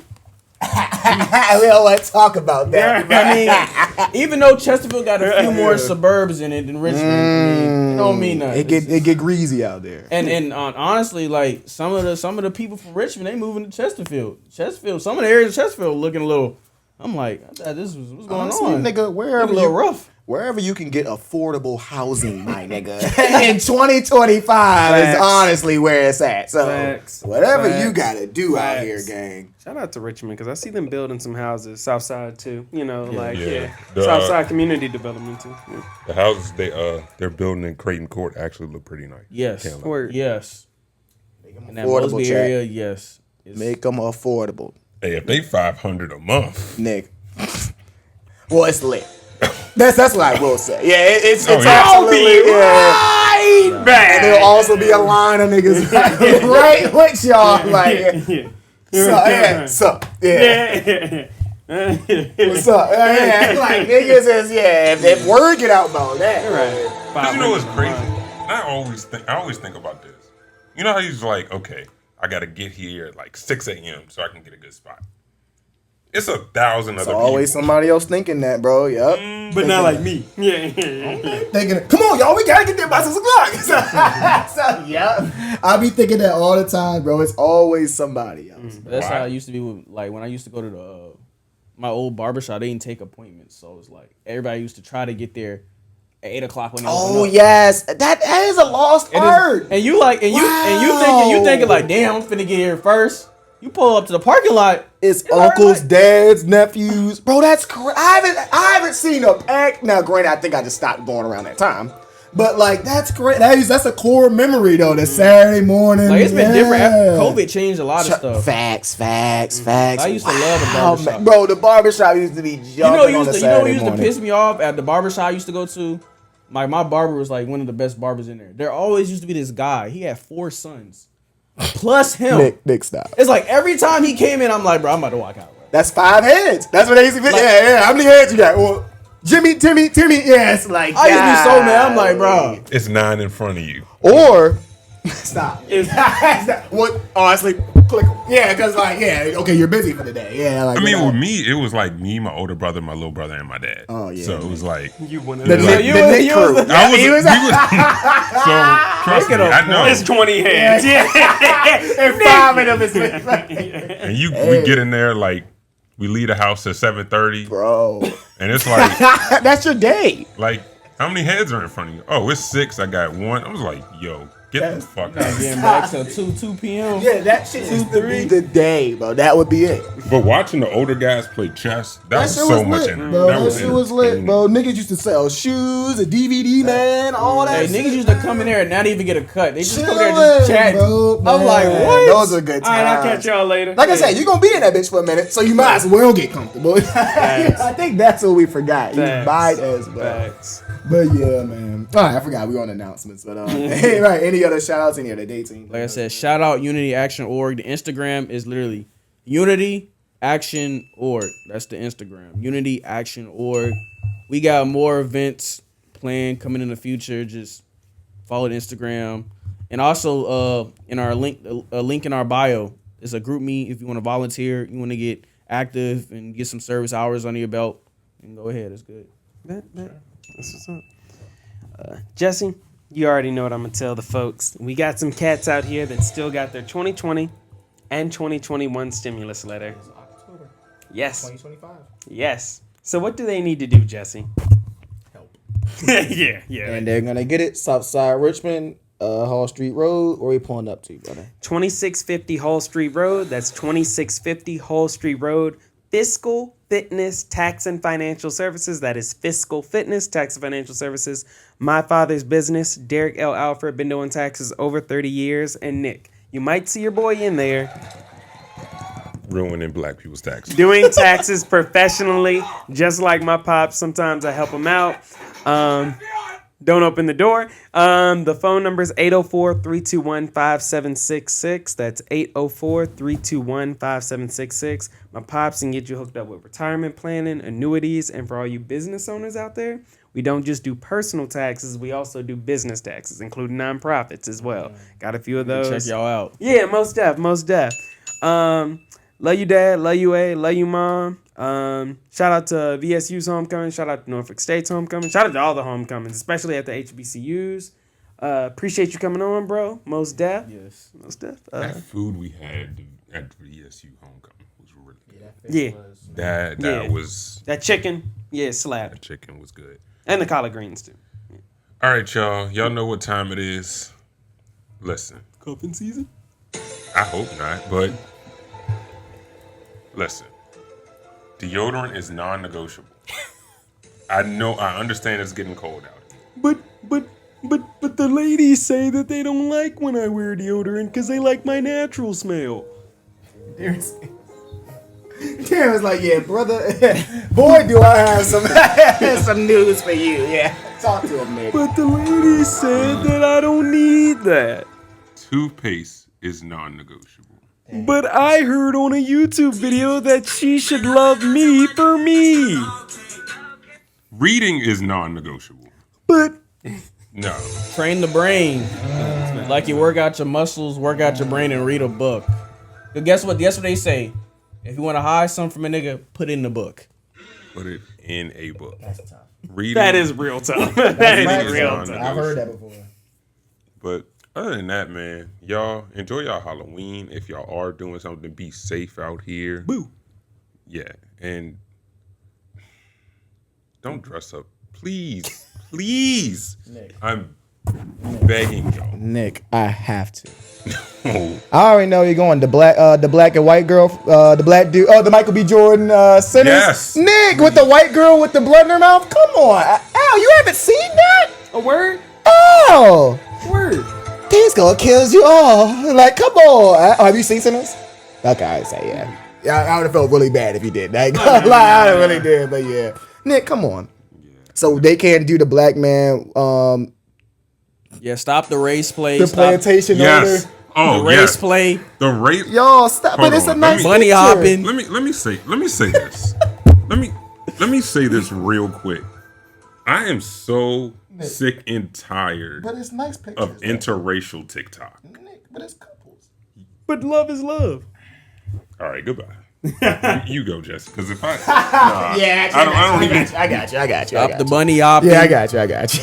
don't want to talk about that. I mean, even though Chesterfield got a few more suburbs in it than Richmond, I mean, it don't mean nothing. It get greasy out there. And honestly, like some of the people from Richmond, they moving to Chesterfield. Some of the areas of Chesterfield looking a little. I'm like, I thought this was what's going on, nigga. Looking a little rough. Wherever you can get affordable housing, my nigga, in 2025 is honestly where it's at. So whatever you gotta do out here, gang. Shout out to Richmond because I see them building some houses. Southside too. You know, The, Southside community development too. Yeah. The houses they're building in Creighton Court actually look pretty nice. Yes, Can't lie. yes. In that Affordable Mosby chat. area, yes. Make them affordable, Hey, if they $500 a month, Nick. Well, it's lit. That's what I will say. Yeah, it's yeah. absolutely Right back. And there'll also be a line of niggas right with y'all like. What's up? What's up? Like niggas is if word get out about that. Right. Cause you know what's crazy? I always think about this. You know how he's like, okay, I gotta get here at like 6 a.m. so I can get a good spot. It's 1,000 other people. Always somebody else thinking that, bro. Yep. But not like me. Yeah. Thinking, come on, y'all, we gotta get there by 6 o'clock. So, yeah, I be thinking that all the time, bro. It's always somebody else. That's how I used to be with, like, when I used to go to the my old barbershop. They didn't take appointments, so it's like everybody used to try to get there at 8 o'clock when they open up. Yes, that is a lost art. And you thinking like, damn, I'm finna get here first. You pull up to the parking lot. It's uncles, dads, nephews, bro. That's crazy. I haven't seen a pack. Now, granted, I think I just stopped going around that time. But like, that's great. That's a core memory though. The Saturday morning. Like it's been different. COVID changed a lot of stuff. Facts. I used to love the barbershop, man. Bro. The barbershop used to be jumping on the Saturday used to morning. piss me off at the barbershop I used to go to. My barber was like one of the best barbers in there. There always used to be this guy. He had 4 sons, plus him. Nick, stop. It's like every time he came in, I'm like, bro, I'm about to walk out. Bro. That's 5 heads. That's what they used to be. Yeah. How many heads you got? Well, Jimmy. Yeah, it's like I used to be so mad. I'm like, bro, it's 9 in front of you. or stop. What? Honestly, click. Yeah, because like, okay, you're busy for the day. Yeah, like. I mean, with me, it was like me, my older brother, my little brother, and my dad. Oh yeah. So it was like You want the Nick crew. so trust me, I know. It's 20 hands. And 5 of them is And we get in there like we leave the house at 7:30, bro. and it's like That's your day. like how many heads are in front of you? Oh, it's 6. I got 1. I was like, yo, get the fuck out. getting back to 2 p.m. Yeah, that shit used to be the day, bro. That would be it. But watching the older guys play chess, that was shit so much lit, energy. bro. That That was shit was lit, bro. Niggas used to sell shoes, a DVD, man, all that. Hey, shit. niggas used to come in there and not even get a cut. They just come there and Chillin', just chat. bro, I'm like, man. what? Those are good times. All right, I'll catch y'all later. Like I said, you're gonna be in that bitch for a minute, so you might as well get comfortable. I think that's what we forgot. You might as well. Facts. But yeah, man. All right, I forgot we were on announcements. But hey, right, any other shout outs, any other dates? Like I said, shout out Unity Action Org. The Instagram is literally Unity Action Org. That's the Instagram. Unity Action Org. We got more events planned coming in the future. Just follow the Instagram. And also in our link in our bio is a group meet if you want to volunteer, you want to get active and get some service hours under your belt. And go ahead, it's good. That's what's up. Jesse, you already know what I'm going to tell the folks. We got some cats out here that still got their 2020 and 2021 stimulus letter. October. Yes. 2025. Yes. So what do they need to do, Jesse? Help. Yeah. And they're gonna get it Southside Richmond, Hall Street Road. Where we pulling up to, brother? 2650 Hall Street Road. That's 2650 Hall Street Road. Fiscal Fitness Tax and Financial Services. That is Fiscal Fitness Tax and Financial Services. My father's business, Derek L. Alfred, been doing taxes over 30 years. And Nick, you might see your boy in there Ruining black people's taxes. doing taxes professionally, just like my pops. Sometimes I help him out. don't open the door. The phone number is 804-321-5766. That's 804-321-5766. My pops can get you hooked up with retirement planning, annuities, and for all you business owners out there, we don't just do personal taxes, we also do business taxes, including nonprofits as well. Got a few of those. Check y'all out. Yeah, most def. Love you, Dad. Love you, A. Love you, Mom. Shout out to VSU's homecoming. Shout out to Norfolk State's homecoming. Shout out to all the homecomings, especially at the HBCUs. Appreciate you coming on, bro. Most def. Yes. Most def. That food we had at VSU homecoming was really good. Yeah. That was That chicken. Yeah, slap. that chicken was good. And the collard greens, too. All right, y'all. Y'all know what time it is. Listen, Cuffing season? I hope not, but listen. Deodorant is non-negotiable. I understand it's getting cold out here. But the ladies say that they don't like when I wear deodorant because they like my natural smell. Darren was like, yeah, brother. Boy, do I have some news for you. Yeah. Talk to him, man. But the ladies said that I don't need that. Toothpaste is non-negotiable. But I heard on a YouTube video that she should love me for me. Reading is non-negotiable. But No. Train the brain. Like you work out your muscles, work out your brain, and read a book. But guess what? Guess what they say? If you want to hide something from a nigga, put it in the book. Put it in a book. That's tough. Reading. that is real tough. That is Reading real is tough. I've heard that before. But other than that, man, y'all enjoy y'all Halloween. If y'all are doing something, be safe out here. Boo. Yeah, and don't dress up, please, please. Nick. I'm begging y'all. Nick, I have to. Oh, I already know you're going. The black and white girl, the black dude. Oh, the Michael B. Jordan sinners. Yes. Nick with the white girl with the blood in her mouth. Come on, Al, you haven't seen that? A word? Oh, Word. he's gonna kill you all. Like, come on. Have you seen Sinners? Okay, I'd say yeah. Yeah, I would have felt really bad if you did. Like, I really did, but yeah. Nick, come on. So they can't do the black man. Yeah, stop the race play. The Stop plantation yes. owner. Oh, the race yes. play. The race. Y'all stop. Hold But it's a on, nice Bunny picture. hopping. Let me say this. let me say this real quick. I am so sick and tired But it's nice pictures. of interracial TikTok. Nick, but it's couples. But love is love. All right, goodbye. you go, Jess. Because if I Yeah, I don't even. I got you. Stop the bunny hopping. Yeah, I got you. I got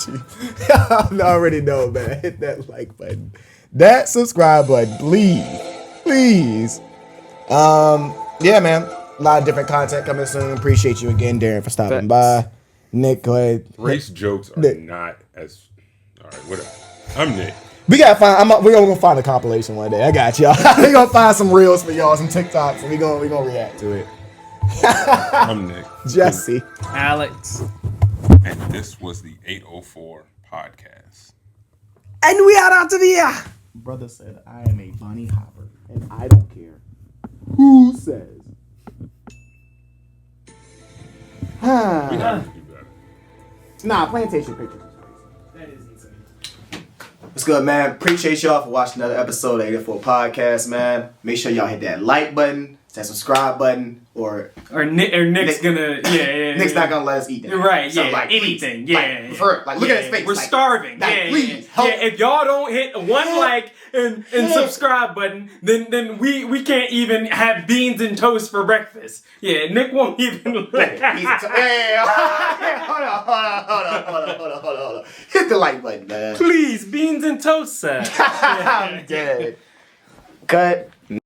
you. I already know, man. Hit that like button. That subscribe button, please. Yeah, man. A lot of different content coming soon. Appreciate you again, Darren, for stopping by. Nick, go ahead. Race jokes are Nick. not as. All right, whatever. I'm Nick. We gotta find. We're gonna find a compilation one day. I got y'all. We gonna find some reels for y'all, some TikToks, and we gonna react to it. I'm Nick. Jesse. Alex. And this was the 804 podcast. And we are out of here. Brother said, I am a bunny hopper, and I don't care who says. We have to do better. Nah, plantation pictures. That is insane. What's good, man? Appreciate y'all for watching another episode of 804 Podcast, man. Make sure y'all hit that like button, that subscribe button, or Nick's gonna Nick's not gonna let us eat that. Right, So, yeah, like, anything, please, yeah. look at his face. We're like, starving. like, Yeah, please, yeah. help. Yeah, if y'all don't hit one like and subscribe button, then we can't even have beans and toast for breakfast. Yeah, Nick won't even. Hold on. Hit the like button, man. Please, beans and toast, sir. I'm dead. Cut.